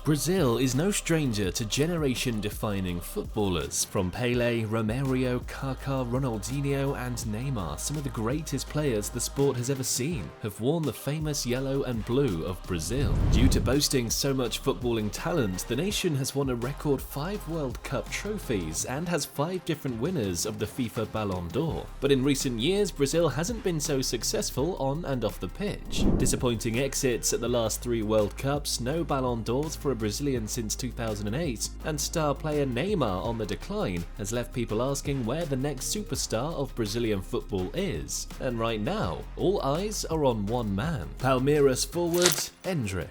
Brazil is no stranger to generation-defining footballers. From Pele, Romario, Kaka, Ronaldinho and Neymar, some of the greatest players the sport has ever seen have worn the famous yellow and blue of Brazil. Due to boasting so much footballing talent, the nation has won a record 5 World Cup trophies and has 5 different winners of the FIFA Ballon d'Or. But in recent years, Brazil hasn't been so successful on and off the pitch. Disappointing exits at the last 3 World Cups, no Ballon d'Ors for a Brazilian since 2008, and star player Neymar on the decline has left people asking where the next superstar of Brazilian football is. And right now, all eyes are on one man, Palmeiras forward Endrick.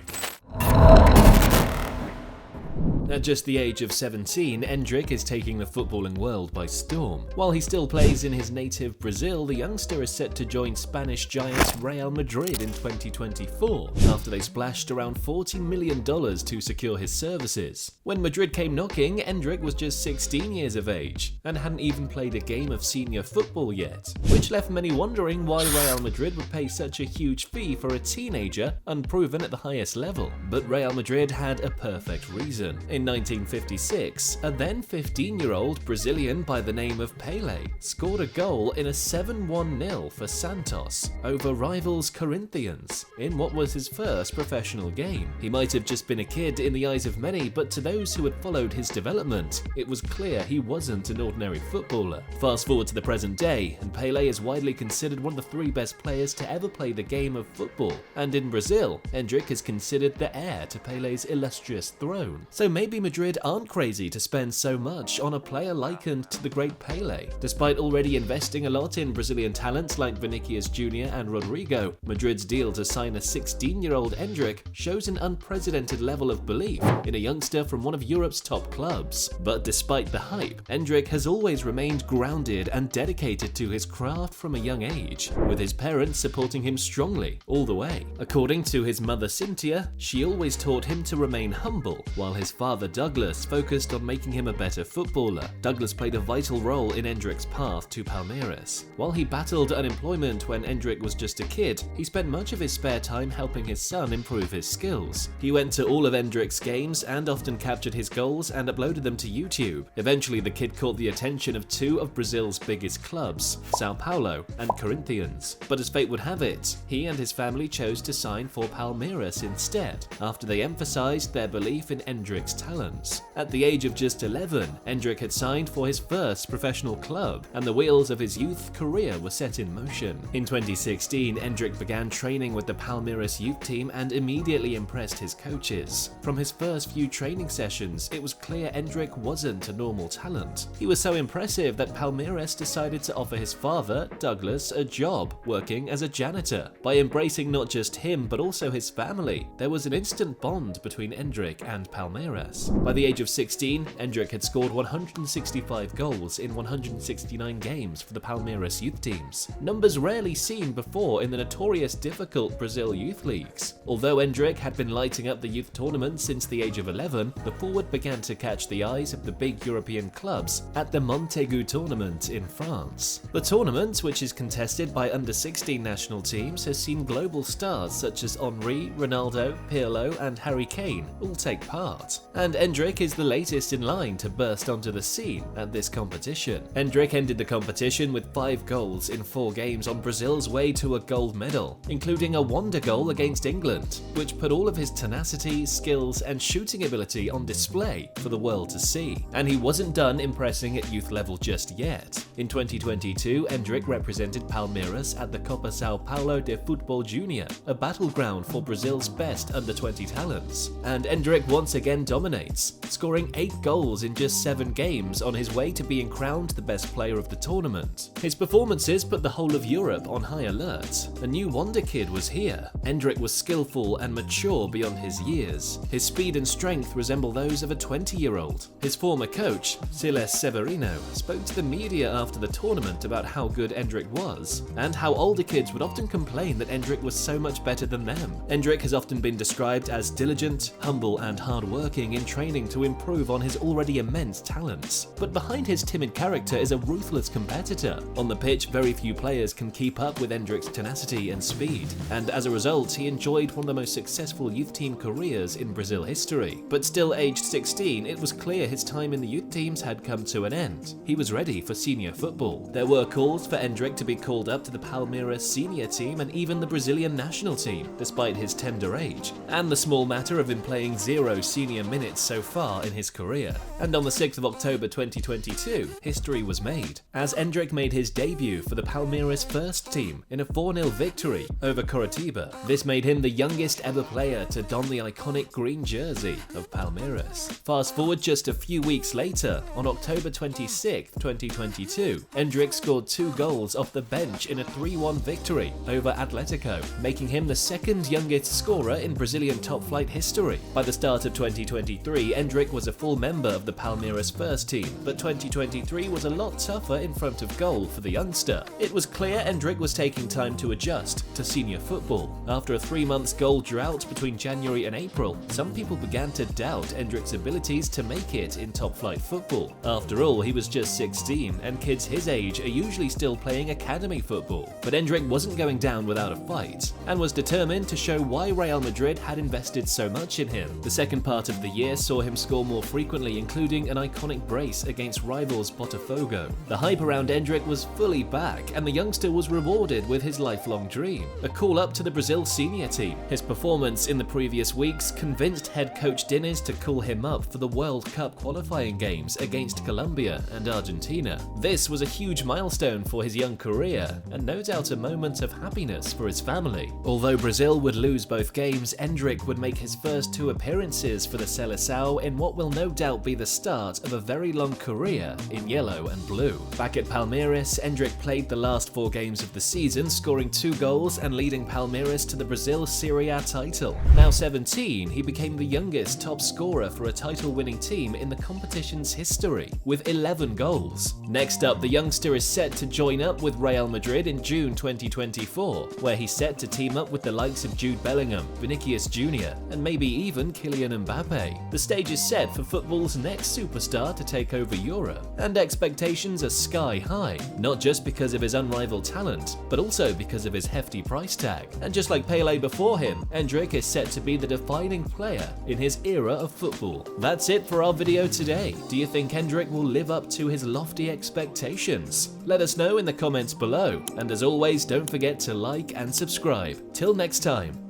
At just the age of 17, Endrick is taking the footballing world by storm. While he still plays in his native Brazil, the youngster is set to join Spanish giants Real Madrid in 2024, after they splashed around $40 million to secure his services. When Madrid came knocking, Endrick was just 16 years of age, and hadn't even played a game of senior football yet, which left many wondering why Real Madrid would pay such a huge fee for a teenager unproven at the highest level. But Real Madrid had a perfect reason. In 1956, a then 15-year-old Brazilian by the name of Pele scored a goal in a 7-1-0 for Santos over rivals Corinthians in what was his first professional game. He might have just been a kid in the eyes of many, but to those who had followed his development, it was clear he wasn't an ordinary footballer. Fast forward to the present day, and Pele is widely considered one of the 3 best players to ever play the game of football. And in Brazil, Endrick is considered the heir to Pele's illustrious throne. So maybe Madrid aren't crazy to spend so much on a player likened to the great Pele. Despite already investing a lot in Brazilian talents like Vinicius Jr. and Rodrigo, Madrid's deal to sign a 16-year-old Endrick shows an unprecedented level of belief in a youngster from one of Europe's top clubs. But despite the hype, Endrick has always remained grounded and dedicated to his craft from a young age, with his parents supporting him strongly all the way. According to his mother Cynthia, she always taught him to remain humble, while his father Douglas focused on making him a better footballer. Douglas played a vital role in Endrick's path to Palmeiras. While he battled unemployment when Endrick was just a kid, he spent much of his spare time helping his son improve his skills. He went to all of Endrick's games and often captured his goals and uploaded them to YouTube. Eventually, the kid caught the attention of 2 of Brazil's biggest clubs, Sao Paulo and Corinthians. But as fate would have it, he and his family chose to sign for Palmeiras instead, after they emphasized their belief in Endrick's talents. At the age of just 11, Endrick had signed for his first professional club, and the wheels of his youth career were set in motion. In 2016, Endrick began training with the Palmeiras youth team and immediately impressed his coaches. From his first few training sessions, it was clear Endrick wasn't a normal talent. He was so impressive that Palmeiras decided to offer his father, Douglas, a job working as a janitor. By embracing not just him but also his family, there was an instant bond between Endrick and Palmeiras. By the age of 16, Endrick had scored 165 goals in 169 games for the Palmeiras youth teams, numbers rarely seen before in the notorious difficult Brazil youth leagues. Although Endrick had been lighting up the youth tournament since the age of 11, the forward began to catch the eyes of the big European clubs at the Montaigu tournament in France. The tournament, which is contested by under-16 national teams, has seen global stars such as Henry, Ronaldo, Pirlo and Harry Kane all take part. And Endrick is the latest in line to burst onto the scene at this competition. Endrick ended the competition with 5 goals in 4 games on Brazil's way to a gold medal, including a wonder goal against England, which put all of his tenacity, skills and shooting ability on display for the world to see. And he wasn't done impressing at youth level just yet. In 2022, Endrick represented Palmeiras at the Copa Sao Paulo de Futebol Junior, a battleground for Brazil's best under-20 talents. And Endrick once again dominates, scoring 8 goals in just 7 games on his way to being crowned the best player of the tournament. His performances put the whole of Europe on high alert. A new wonder kid was here. Endrick was skillful and mature beyond his years. His speed and strength resemble those of a 20-year-old. His former coach, Silas Severino, spoke to the media after the tournament about how good Endrick was, and how older kids would often complain that Endrick was so much better than them. Endrick has often been described as diligent, humble and hard-working in in training to improve on his already immense talents. But behind his timid character is a ruthless competitor. On the pitch, very few players can keep up with Endrick's tenacity and speed, and as a result, he enjoyed one of the most successful youth team careers in Brazil history. But still aged 16, it was clear his time in the youth teams had come to an end. He was ready for senior football. There were calls for Endrick to be called up to the Palmeiras senior team and even the Brazilian national team, despite his tender age, and the small matter of him playing 0 senior minutes so far in his career. And on the 6th of October 2022, history was made, as Endrick made his debut for the Palmeiras first team in a 4-0 victory over Coritiba. This made him the youngest ever player to don the iconic green jersey of Palmeiras. Fast forward just a few weeks later, on October 26, 2022, Endrick scored 2 goals off the bench in a 3-1 victory over Atletico, making him the second youngest scorer in Brazilian top-flight history. By the start of 2023, Endrick was a full member of the Palmeiras first team, but 2023 was a lot tougher in front of goal for the youngster. It was clear Endrick was taking time to adjust to senior football. After a 3-month goal drought between January and April, some people began to doubt Endrick's abilities to make it in top-flight football. After all, he was just 16, and kids his age are usually still playing academy football. But Endrick wasn't going down without a fight, and was determined to show why Real Madrid had invested so much in him. The second part of the year saw him score more frequently, including an iconic brace against rivals Botafogo. The hype around Endrick was fully back, and the youngster was rewarded with his lifelong dream, a call-up to the Brazil senior team. His performance in the previous weeks convinced head coach Diniz to call him up for the World Cup qualifying games against Colombia and Argentina. This was a huge milestone for his young career, and no doubt a moment of happiness for his family. Although Brazil would lose both games, Endrick would make his first 2 appearances for the Seleção in what will no doubt be the start of a very long career in yellow and blue. Back at Palmeiras, Endrick played the last 4 games of the season, scoring 2 goals and leading Palmeiras to the Brazil Serie A title. Now 17, he became the youngest top scorer for a title-winning team in the competition's history, with 11 goals. Next up, the youngster is set to join up with Real Madrid in June 2024, where he's set to team up with the likes of Jude Bellingham, Vinicius Jr., and maybe even Kylian Mbappe. The stage is set for football's next superstar to take over Europe, and expectations are sky high, not just because of his unrivaled talent, but also because of his hefty price tag. And just like Pele before him, Endrick is set to be the defining player in his era of football. That's it for our video today. Do you think Endrick will live up to his lofty expectations? Let us know in the comments below, and as always, don't forget to like and subscribe. Till next time.